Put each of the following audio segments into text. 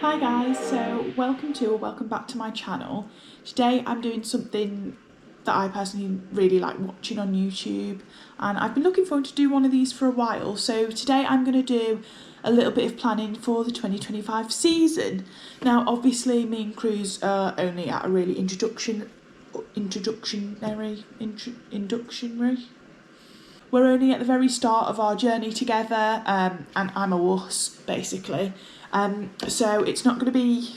Hi guys, so welcome back to my channel. Today I'm doing something that I personally really like watching on YouTube, and I've been looking forward to do one of these for a while. So today I'm going to do a little bit of planning for the 2025 season. Now obviously me and Cruz are only at a really inductionary. We're only at the very start of our journey together, and I'm a wuss, basically. So it's not going to be,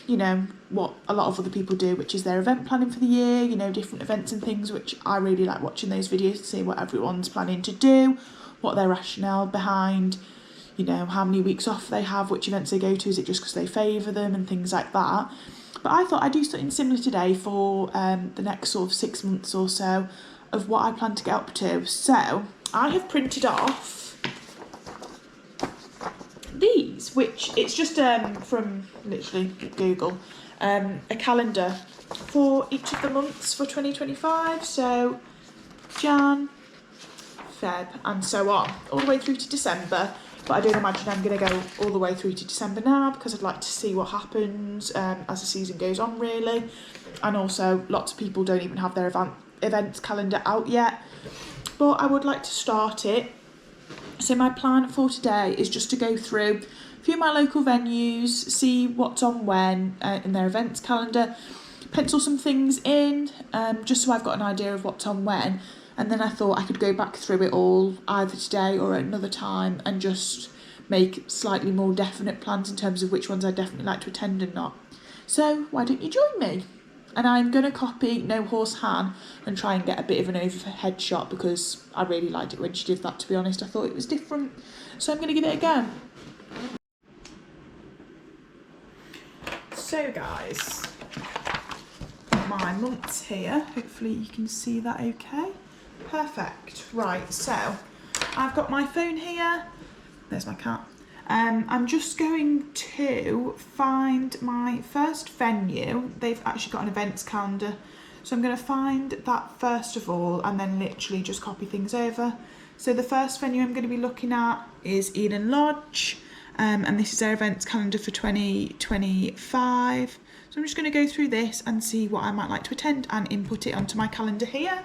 what a lot of other people do, which is their event planning for the year, different events and things, which I really like watching those videos to see what everyone's planning to do, what their rationale behind, how many weeks off they have, which events they go to, is it just because they favour them and things like that. But I thought I'd do something similar today for the next sort of 6 months or so of what I plan to get up to. So I have printed off these, which it's just from literally Google, a calendar for each of the months for 2025. So Jan, Feb and so on, all the way through to December. But I don't imagine I'm going to go all the way through to December now, because I'd like to see what happens as the season goes on, really. And also lots of people don't even have their events calendar out yet, but I would like to start it. So my plan for today is just to go through a few of my local venues, see what's on when in their events calendar, pencil some things in, just so I've got an idea of what's on when. And then I thought I could go back through it all either today or at another time and just make slightly more definite plans in terms of which ones I'd definitely like to attend and not. So why don't you join me? And I'm going to copy No Horse Han and try and get a bit of an overhead shot, because I really liked it when she did that, to be honest. I thought it was different. So I'm going to give it a go. So guys, my months here. Hopefully you can see that okay. Perfect. Right, so I've got my phone here. There's my cat. I'm just going to find my first venue. They've actually got an events calendar, so I'm going to find that first of all and then literally just copy things over. So the first venue I'm going to be looking at is Eden Lodge, and this is their events calendar for 2025. So I'm just going to go through this and see what I might like to attend and input it onto my calendar here.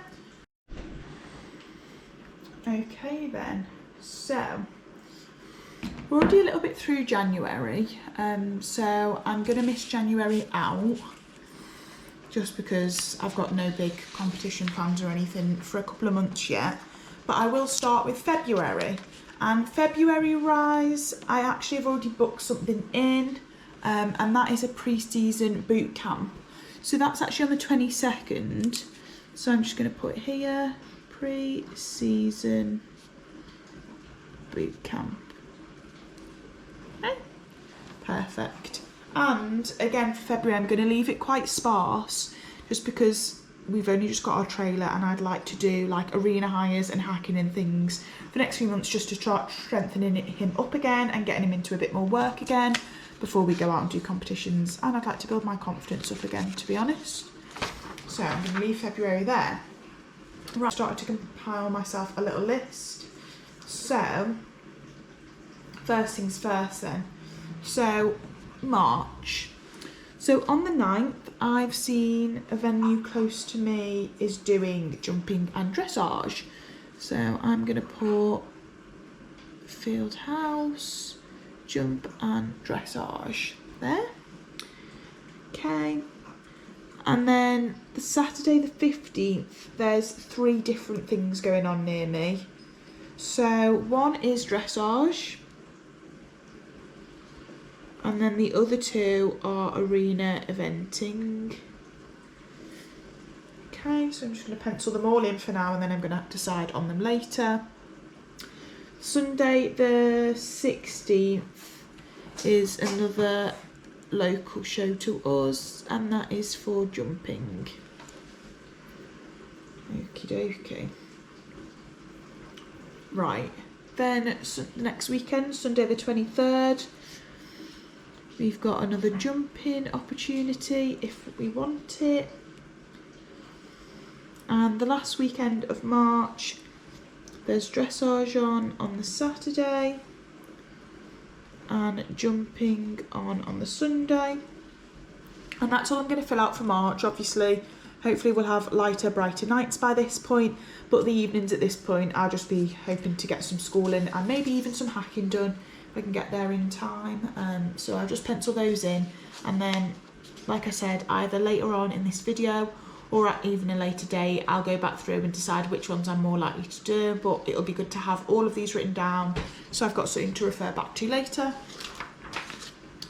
Okay then, so we're already a little bit through January, so I'm going to miss January out just because I've got no big competition plans or anything for a couple of months yet. But I will start with February, and February Rise, I actually have already booked something in, and that is a pre-season boot camp. So that's actually on the 22nd, so I'm just going to put here pre-season boot camp. Okay. Perfect. And again for February I'm going to leave it quite sparse, just because we've only just got our trailer and I'd like to do like arena hires and hacking and things for the next few months, just to try strengthening him up again and getting him into a bit more work again before we go out and do competitions. And I'd like to build my confidence up again, to be honest. So I'm going to leave February there. Right, I started to compile myself a little list. So first things first then. So March. So on the 9th, I've seen a venue close to me is doing jumping and dressage. So I'm going to put Field House, jump and dressage there. Okay. And then the Saturday the 15th, there's 3 different things going on near me. So one is dressage, and then the other 2 are arena eventing. Okay, so I'm just going to pencil them all in for now, and then I'm going to decide on them later. Sunday the 16th is another local show to us, and that is for jumping. Okie dokie. Right, then next weekend, Sunday the 23rd, we've got another jumping opportunity if we want it. And the last weekend of March, there's dressage on the Saturday. and jumping on the Sunday. And that's all I'm going to fill out for March. Obviously, hopefully we'll have lighter, brighter nights by this point, but the evenings at this point I'll just be hoping to get some schooling and maybe even some hacking done if I can get there in time. So I'll just pencil those in, and then, like I said, either later on in this video or at even a later date, I'll go back through and decide which ones I'm more likely to do, but it'll be good to have all of these written down so I've got something to refer back to later.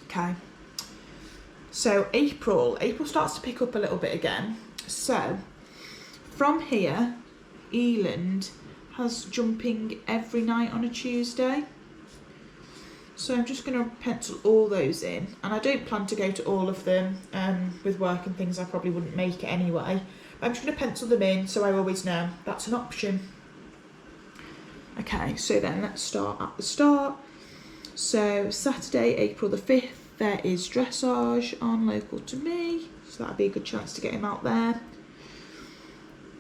Okay, so April starts to pick up a little bit again. So from here, Eland has jumping every night on a Tuesday. So I'm just going to pencil all those in, and I don't plan to go to all of them. With work and things I probably wouldn't make it anyway. But I'm just going to pencil them in so I always know that's an option. Okay, so then let's start at the start. So Saturday, April the 5th, there is dressage on local to me, so that'd be a good chance to get him out there.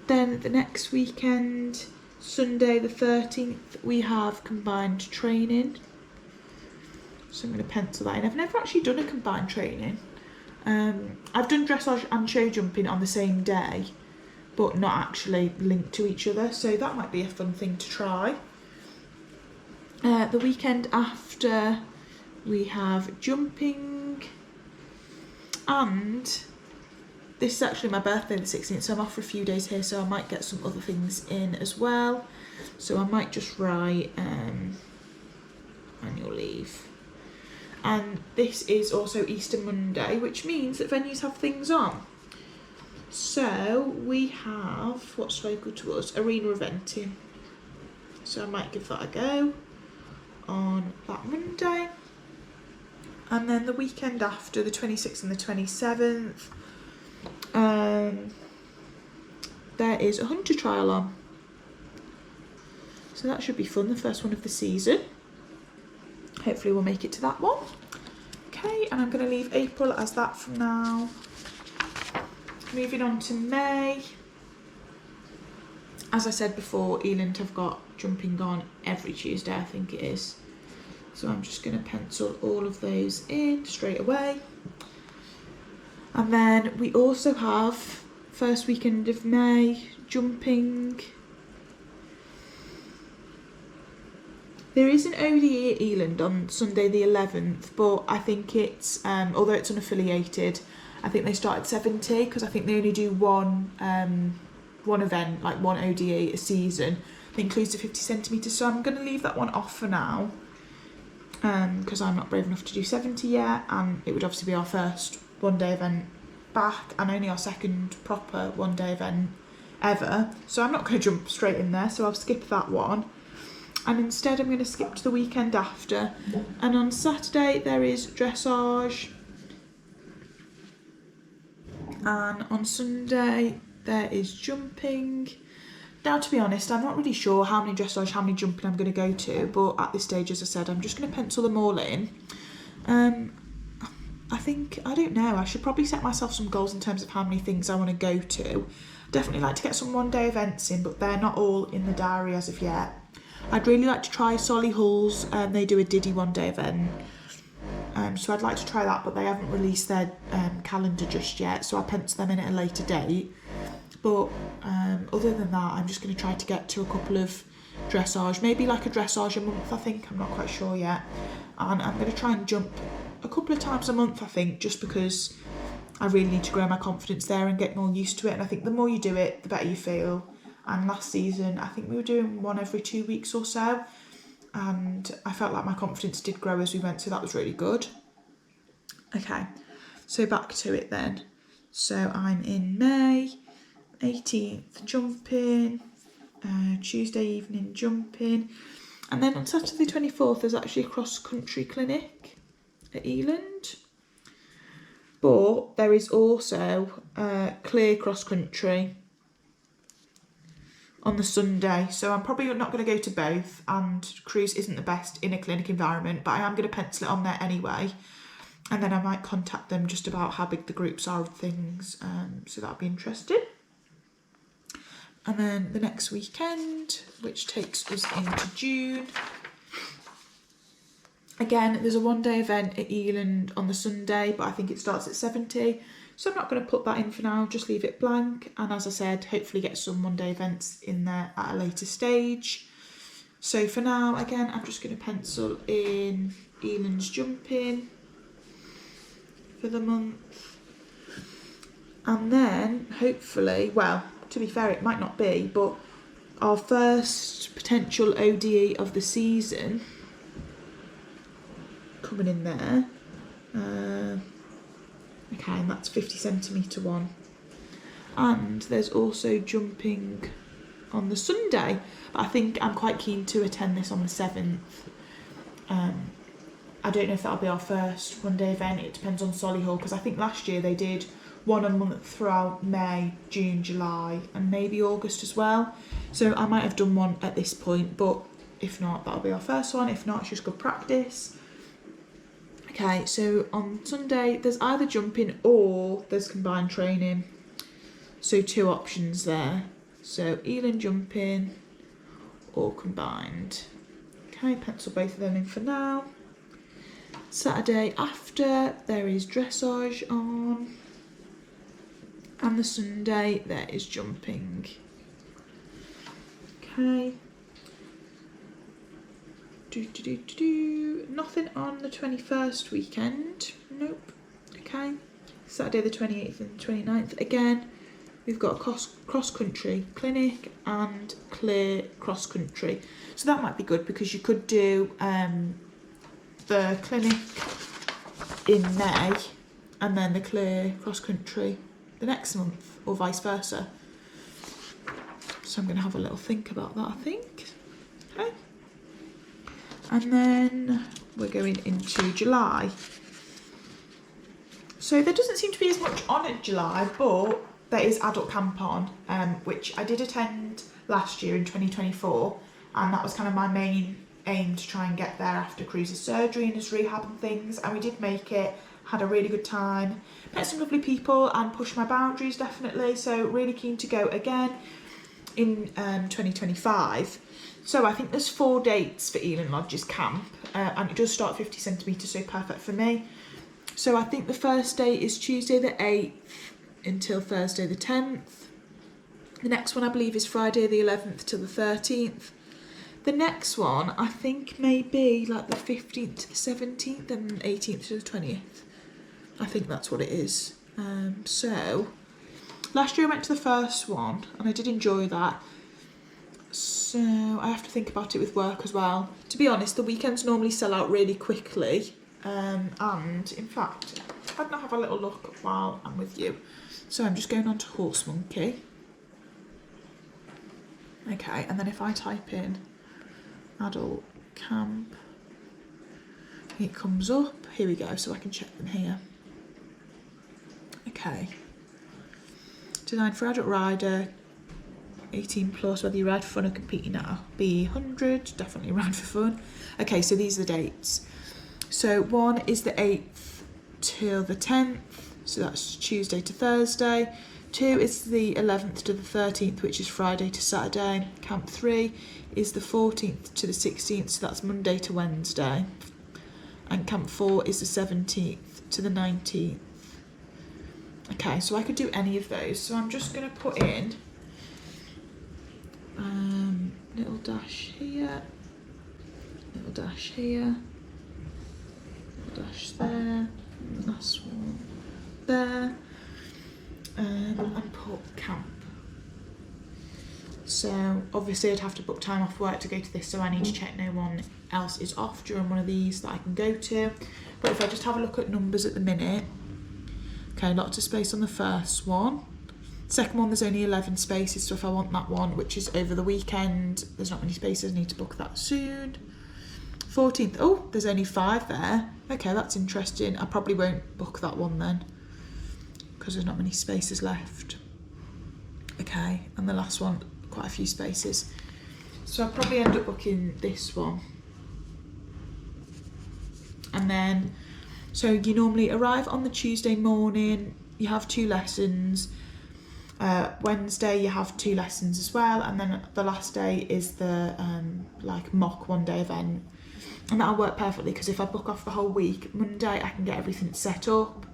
Then the next weekend, Sunday the 13th, we have combined training. So I'm going to pencil that in. I've never actually done a combined training. I've done dressage and show jumping on the same day, but not actually linked to each other, so that might be a fun thing to try. The weekend after, we have jumping, and this is actually my birthday, the 16th, so I'm off for a few days here, so I might get some other things in as well. So I might just write annual leave. And this is also Easter Monday, which means that venues have things on. So we have, what's local to us, arena eventing. So I might give that a go on that Monday. And then the weekend after, the 26th and the 27th, there is a hunter trial on. So that should be fun, the first one of the season. Hopefully we'll make it to that one. Okay, and I'm going to leave April as that from now. Moving on to May. As I said before, Eland have got jumping on every Tuesday, I think it is. So I'm just going to pencil all of those in straight away. And then we also have first weekend of May, jumping. There is an ODE at Eland on Sunday the 11th, but I think it's, although it's unaffiliated, I think they start at 70 because I think they only do one event, like one ODE a season. It includes the 50 centimetres, so I'm going to leave that one off for now because I'm not brave enough to do 70 yet, and it would obviously be our first one-day event back and only our second proper one-day event ever. So I'm not going to jump straight in there, so I'll skip that one. And instead I'm going to skip to the weekend after. And on Saturday there is dressage. And on Sunday there is jumping. Now, to be honest, I'm not really sure how many dressage, how many jumping I'm going to go to. But at this stage, as I said, I'm just going to pencil them all in. I think, I don't know, I should probably set myself some goals in terms of how many things I want to go to. Definitely like to get some one-day events in, but they're not all in the diary as of yet. I'd really like to try Solihull's, they do a Diddy one-day event, so I'd like to try that, but they haven't released their calendar just yet, so I'll pencil them in at a later date. But other than that, I'm just going to try to get to a couple of dressage, maybe like a dressage a month, I think, I'm not quite sure yet. And I'm going to try and jump a couple of times a month, I think, just because I really need to grow my confidence there and get more used to it, and I think the more you do it, the better you feel. And last season, I think we were doing one every 2 weeks or so, and I felt like my confidence did grow as we went, so that was really good. Okay, so back to it then. So I'm in May, 18th jumping, Tuesday evening jumping, and then on Saturday the 24th there's actually a cross-country clinic at Eland. But there is also clear cross-country on the Sunday, so I'm probably not going to go to both, and cruise isn't the best in a clinic environment, but I am going to pencil it on there anyway, and then I might contact them just about how big the groups are of things, so that'll be interesting. And then the next weekend, which takes us into June, Again, there's a 1-day event at Eland on the Sunday, but I think it starts at 70. So I'm not going to put that in for now, just leave it blank. And as I said, hopefully get some 1-day events in there at a later stage. So for now, again, I'm just going to pencil in Eland's jumping for the month. And then hopefully, well, to be fair, it might not be, but our first potential ODE of the season coming in there. Okay, and that's 50cm one. And there's also jumping on the Sunday. I think I'm quite keen to attend this on the 7th. I don't know if that'll be our first 1-day event. It depends on Solihull, because I think last year they did one a month throughout May, June, July, and maybe August as well. So I might have done one at this point, but if not, that'll be our first one. If not, it's just good practice. Okay, so on Sunday, there's either jumping or there's combined training. So 2 options there. So Eland jumping or combined. Okay, pencil both of them in for now. Saturday after, there is dressage on. And the Sunday, there is jumping. Okay. Nothing on the 21st weekend. Nope. Okay. Saturday the 28th and 29th. Again, we've got a cross-country clinic and clear cross-country. So that might be good, because you could do the clinic in May and then the clear cross-country the next month, or vice versa. So I'm going to have a little think about that, I think. Okay. And then we're going into July. So there doesn't seem to be as much on in July, but there is adult camp on, which I did attend last year in 2024, and that was kind of my main aim, to try and get there after Cruz's surgery and his rehab and things, and we did make it, had a really good time, met some lovely people and pushed my boundaries definitely, so really keen to go again in 2025. So I think there's 4 dates for Eland Lodge's camp, and it does start 50cm, so perfect for me. So I think the first day is Tuesday the 8th until Thursday the 10th. The next one I believe is Friday the 11th till the 13th. The next one I think may be like the 15th to the 17th and 18th to the 20th. I think that's what it is. So last year I went to the first one and I did enjoy that. So I have to think about it with work as well. To be honest, the weekends normally sell out really quickly. And in fact, I'd not have a little look while I'm with you. So I'm just going on to Horse Monkey. Okay, and then if I type in adult camp, it comes up. Here we go, so I can check them here. Okay. Designed for adult rider, 18 plus, whether you ride for fun or competing at a B100, definitely ride for fun. Okay, so these are the dates. So one is the 8th till the 10th, so that's Tuesday to Thursday. 2 is the 11th to the 13th, which is Friday to Saturday. Camp 3 is the 14th to the 16th, so that's Monday to Wednesday. And Camp 4 is the 17th to the 19th. Okay, so I could do any of those. So I'm just going to put in little dash here, little dash here, little dash there, last one there, and put camp. So obviously I'd have to book time off work to go to this, so I need to check no one else is off during one of these that I can go to. But if I just have a look at numbers at the minute, okay, lots of space on the first one. Second one, there's only 11 spaces, so if I want that one, which is over the weekend, there's not many spaces, I need to book that soon. 14th, oh, there's only 5 there. Okay, that's interesting. I probably won't book that one then, because there's not many spaces left. Okay, and the last one, quite a few spaces. So I'll probably end up booking this one. And then, so you normally arrive on the Tuesday morning, you have 2 lessons. Wednesday you have 2 lessons as well, and then the last day is the like mock 1-day event. And that'll work perfectly because if I book off the whole week, Monday I can get everything set up.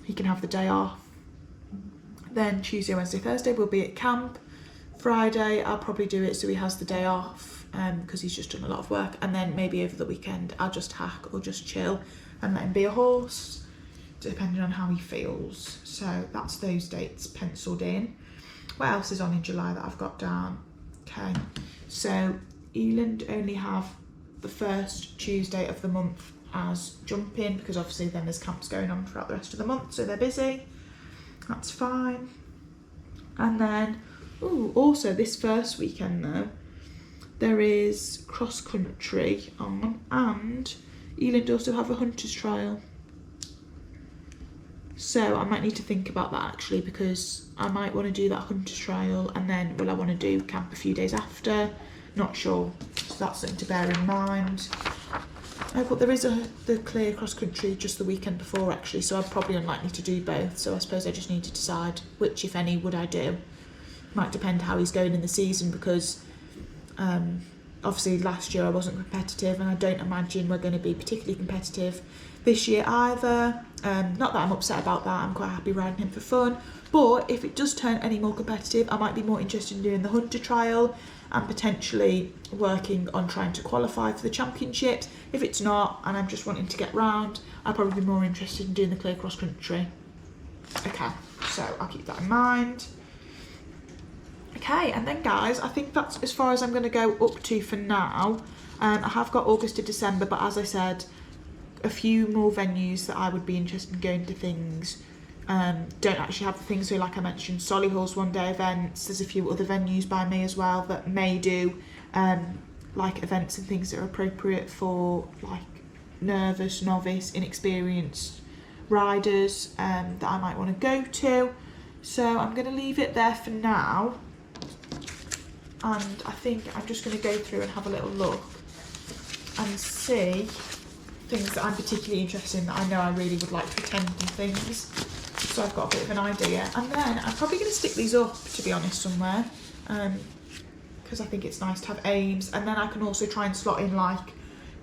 He can have the day off. Then Tuesday, Wednesday, Thursday we'll be at camp. Friday I'll probably do it so he has the day off because he's just done a lot of work. And then maybe over the weekend I'll just hack or just chill and let him be a horse, depending on how he feels. So that's those dates penciled in. What else is on in July that I've got down? Okay, so Eland only have the first Tuesday of the month as jumping because obviously then there's camps going on throughout the rest of the month, so they're busy. That's fine. And then, also this first weekend though, there is cross country on, and Eland also have a hunter's trial. So I might need to think about that actually, because I might want to do that hunter's trial and then will I want to do camp a few days after? Not sure. So that's something to bear in mind. But there is the clear cross country just the weekend before actually, so I'm probably unlikely to do both. So I suppose I just need to decide which, if any, would I do. Might depend how he's going in the season because obviously last year I wasn't competitive and I don't imagine we're going to be particularly competitive this year either. Not that I'm upset about that, I'm quite happy riding him for fun, but if it does turn any more competitive I might be more interested in doing the hunter trial and potentially working on trying to qualify for the championships. If it's not and I'm just wanting to get round, I'll probably be more interested in doing the clear cross country. Okay, so I'll keep that in mind. Okay, and then guys, I think that's as far as I'm going to go up to for now. I have got August to December, but as I said, a few more venues that I would be interested in going to things don't actually have the things. So like I mentioned, Solihull's one day events, there's a few other venues by me as well that may do like events and things that are appropriate for like nervous, novice, inexperienced riders that I might want to go to. So I'm going to leave it there for now, and I think I'm just going to go through and have a little look and see things that I'm particularly interested in that I know I really would like to attend and things. So I've got a bit of an idea, and then I'm probably going to stick these up, to be honest, somewhere because I think it's nice to have aims, and then I can also try and slot in like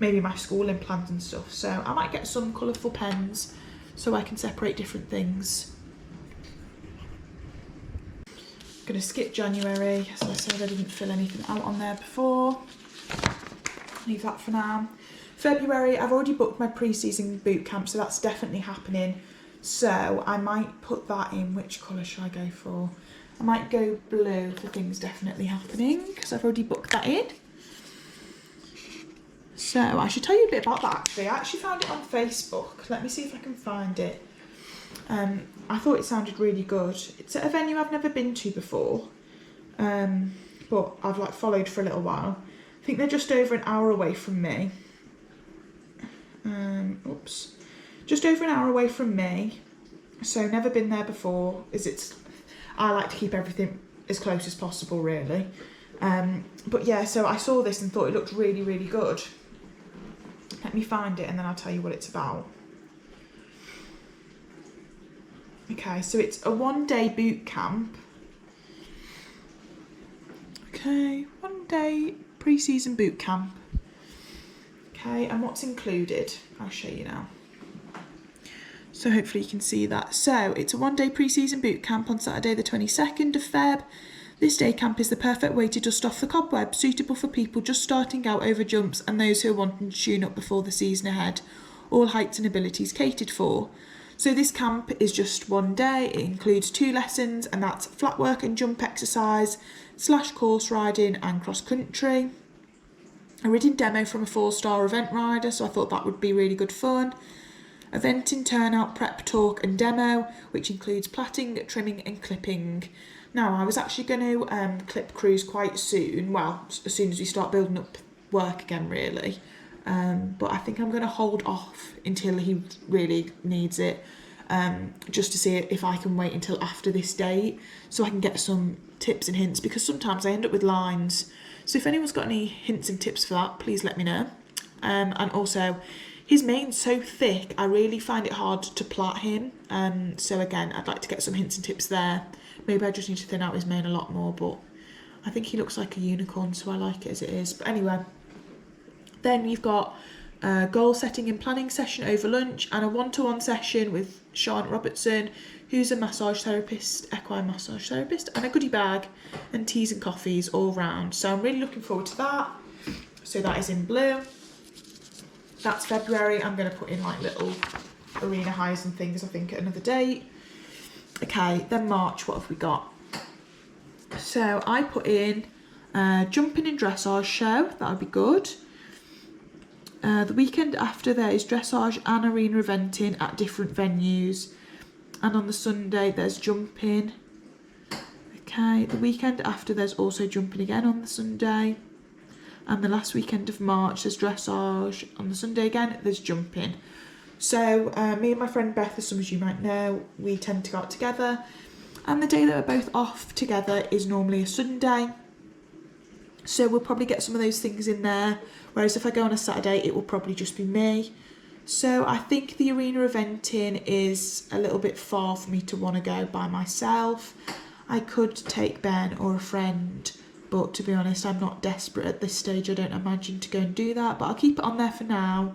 maybe my schooling plans and stuff. So I might get some colourful pens so I can separate different things. I'm going to skip January, as I said I didn't fill anything out on there before. Leave that for now. February, I've already booked my pre-season boot camp, so that's definitely happening. So I might put that in. Which colour should I go for? I might go blue for things definitely happening because I've already booked that in. So I should tell you a bit about that actually. I actually found it on Facebook. Let me see if I can find it. I thought it sounded really good. It's at a venue I've never been to before, but I've like followed for a little while. I think they're just over an hour away from me. Just over an hour away from me, so never been there before. I like to keep everything as close as possible really, but yeah, so I saw this and thought it looked really, really good. Let me find it and then I'll tell you what it's about. Okay, so it's a 1-day boot camp. Okay, 1-day pre-season boot camp. Okay, and what's included? I'll show you now. So hopefully you can see that. So it's a 1-day pre-season boot camp on Saturday the 22nd of Feb. This day camp is the perfect way to dust off the cobweb, suitable for people just starting out over jumps and those who are wanting to tune up before the season ahead. All heights and abilities catered for. So this camp is just 1 day. It includes 2 lessons, and that's flat work and jump exercise, / course riding and cross country. A ridden demo from a 4-star event rider, so I thought that would be really good fun. Eventing, turnout, prep, talk and demo, which includes plaiting, trimming and clipping. Now, I was actually going to clip crews quite soon, well, as soon as we start building up work again really. But I think I'm going to hold off until he really needs it, just to see if I can wait until after this date so I can get some tips and hints, because sometimes I end up with lines. So if anyone's got any hints and tips for that, please let me know. And also, his mane's so thick, I really find it hard to plait him. So again, I'd like to get some hints and tips there. Maybe I just need to thin out his mane a lot more, but I think he looks like a unicorn, so I like it as it is. But anyway, Then you've got a goal setting and planning session over lunch and a one-to-one session with Charlotte Robertson, who's a massage therapist, equine massage therapist, and a goodie bag and teas and coffees all round. So I'm really looking forward to that. So that is in blue. That's February. I'm going to put in like little arena highs and things, I think, at another date. Okay, then March, what have we got? So I put in jumping and dressage show, that would be good. The weekend after there is dressage and arena eventing at different venues. And on the Sunday there's jumping. Okay, the weekend after there's also jumping again on the Sunday. And the last weekend of March there's dressage. On the Sunday again there's jumping. So me and my friend Beth, as some of you might know, we tend to go out together. And the day that we're both off together is normally a Sunday. So we'll probably get some of those things in there. Whereas if I go on a Saturday, it will probably just be me. So I think the arena eventing is a little bit far for me to want to go by myself. I could take Ben or a friend, but to be honest, I'm not desperate at this stage. I don't imagine to go and do that, but I'll keep it on there for now.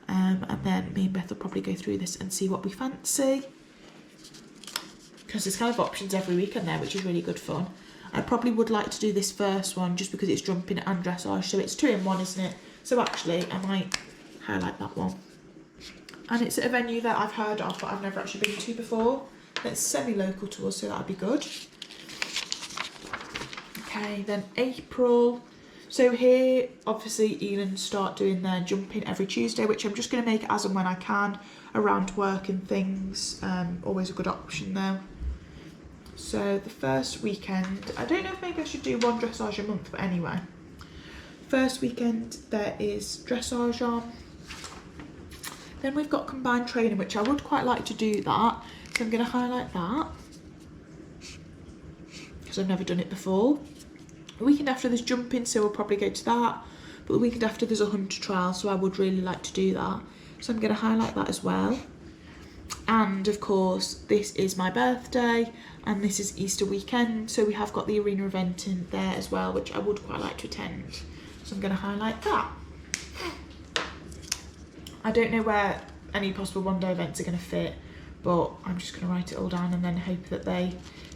And then me and Beth will probably go through this and see what we fancy. Because there's kind of options every weekend there, which is really good fun. I probably would like to do this first one just because it's jumping and dressage, so it's 2 in 1, isn't it? So actually, I might highlight that one. And it's at a venue that I've heard of, but I've never actually been to before. It's semi-local to us, so that'd be good. Okay, then April. So here, obviously, Elan start doing their jumping every Tuesday, which I'm just going to make as and when I can around work and things. Always a good option though. So the first weekend, I don't know if maybe I should do one dressage a month, but anyway. First weekend there is dressage on. Then we've got combined training, which I would quite like to do that. So I'm going to highlight that because I've never done it before. The weekend after there's jumping, so we'll probably go to that. But the weekend after there's a hunter trial, so I would really like to do that. So I'm going to highlight that as well. And of course, this is my birthday and this is Easter weekend. So we have got the arena event in there as well, which I would quite like to attend. So I'm going to highlight that. I don't know where any possible one-day events are going to fit, but I'm just going to write it all down and then hope that they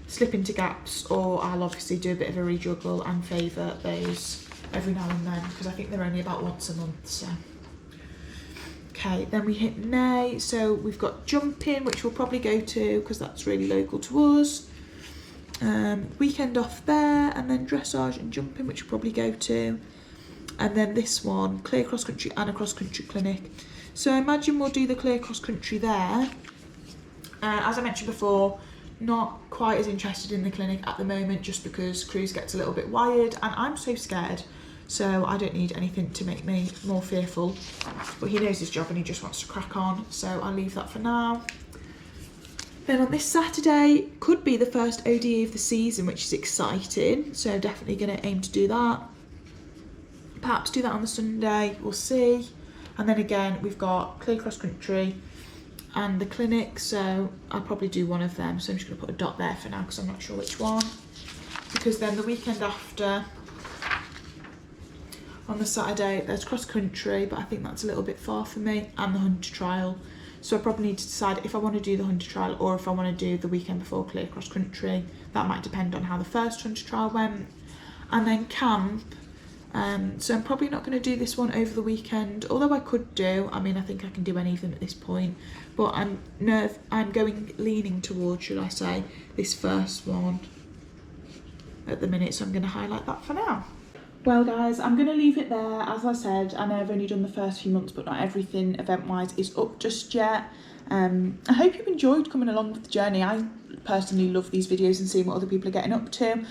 slip into gaps, or I'll obviously do a bit of a rejuggle and favour those every now and then because I think they're only about once a month. So. Okay, then we hit May, so we've got jumping, which we'll probably go to because that's really local to us. Weekend off there, and then dressage and jumping, which we'll probably go to. And then this one, clear cross country and a cross country clinic. So I imagine we'll do the clear cross country there. As I mentioned before, not quite as interested in the clinic at the moment just because Cruz gets a little bit wired and I'm so scared. So I don't need anything to make me more fearful. But he knows his job and he just wants to crack on. So I'll leave that for now. Then on this Saturday, could be the first ODE of the season, which is exciting. So definitely going to aim to do that. Perhaps do that on the Sunday, we'll see. And then again, we've got clear cross country and the clinic. So I'll probably do one of them. So I'm just going to put a dot there for now because I'm not sure which one. Because then the weekend after, on the Saturday, there's cross country, but I think that's a little bit far for me, and the hunter trial. So I probably need to decide if I want to do the hunter trial or if I want to do the weekend before clear cross country. That might depend on how the first hunter trial went. And then camp. So I'm probably not going to do this one over the weekend, although I could do. I mean, I think I can do any of them at this point. But I'm leaning towards, should I say, this first one at the minute. So I'm going to highlight that for now. Well guys, I'm going to leave it there. As I said, I know I've only done the first few months, but not everything event-wise is up just yet. I hope you've enjoyed coming along with the journey. I personally love these videos and seeing what other people are getting up to.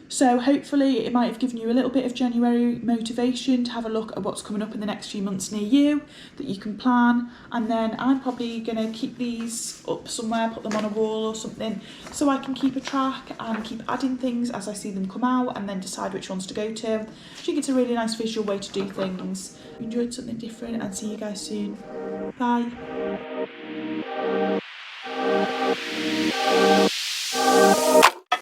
So hopefully it might have given you a little bit of January motivation to have a look at what's coming up in the next few months near you that you can plan. And then I'm probably going to keep these up somewhere, put them on a wall or something, so I can keep a track and keep adding things as I see them come out and then decide which ones to go to. I think it's a really nice visual way to do things. Enjoyed something different and see you guys soon. Bye.